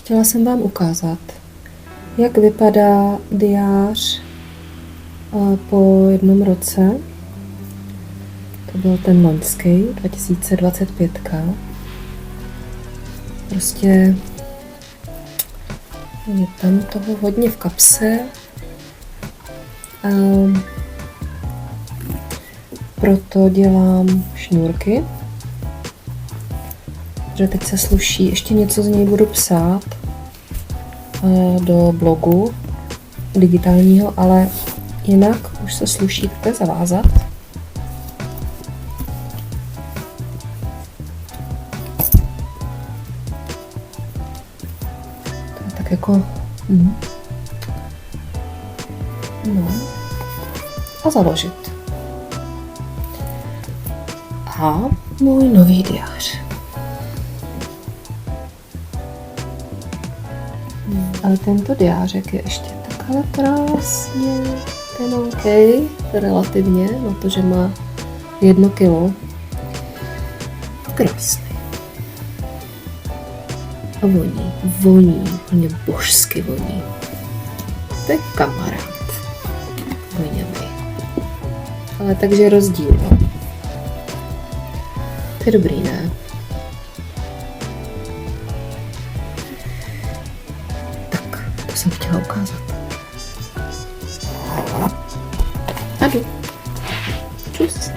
Chtěla jsem vám ukázat, jak vypadá diář po jednom roce. To byl ten loňský, 2025. Prostě je tam toho hodně v kapse. Proto dělám šňůrky. Že teď se sluší, ještě něco z něj budu psát do blogu digitálního, ale jinak už se sluší takhle zavázat. To je tak jako... No. A založit. A můj nový diář. Ale tento diářek je ještě takhle krásně tenký, relativně, na to, že má 1 kilo. Krásný. A voní, úplně božsky voní. To je kamarád. Voněný. Ale takže rozdíl, no. To je dobrý, ne? Jsem chtěla ukázat. A jdu. Čus.